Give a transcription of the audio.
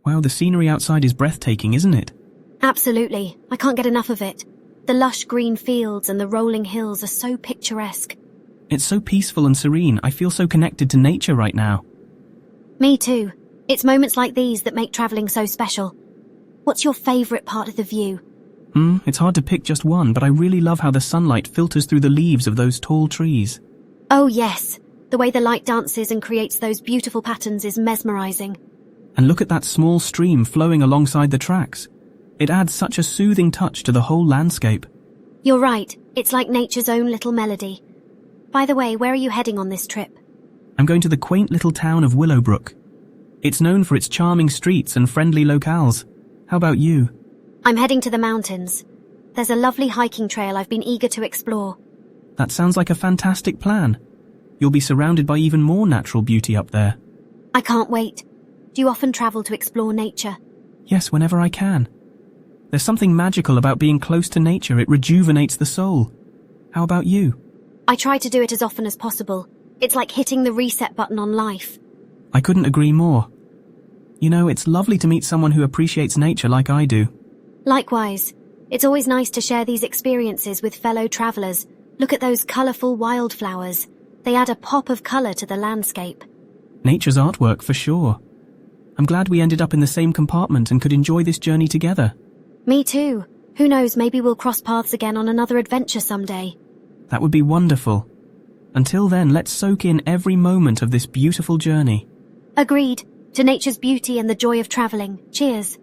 Wow, the scenery outside is breathtaking, isn't it? Absolutely. I can't get enough of it. The lush green fields and the rolling hills are so picturesque. It's so peaceful and serene. I feel so connected to nature right now. Me too. It's moments like these that make travelling so special. What's your favourite part of the view? It's hard to pick just one, but I really love how the sunlight filters through the leaves of those tall trees. Oh yes. The way the light dances and creates those beautiful patterns is mesmerising. And look at that small stream flowing alongside the tracks. It adds such a soothing touch to the whole landscape. You're right. It's like nature's own little melody. By the way, where are you heading on this trip? I'm going to the quaint little town of Willowbrook. It's known for its charming streets and friendly locales. How about you? I'm heading to the mountains. There's a lovely hiking trail I've been eager to explore. That sounds like a fantastic plan. You'll be surrounded by even more natural beauty up there. I can't wait. Do you often travel to explore nature? Yes, whenever I can. There's something magical about being close to nature. It rejuvenates the soul. How about you? I try to do it as often as possible. It's like hitting the reset button on life. I couldn't agree more. You know, it's lovely to meet someone who appreciates nature like I do. Likewise. It's always nice to share these experiences with fellow travellers. Look at those colourful wildflowers. They add a pop of colour to the landscape. Nature's artwork, for sure. I'm glad we ended up in the same compartment and could enjoy this journey together. Me too. Who knows, maybe we'll cross paths again on another adventure someday. That would be wonderful. Until then, let's soak in every moment of this beautiful journey. Agreed. To nature's beauty and the joy of travelling. Cheers.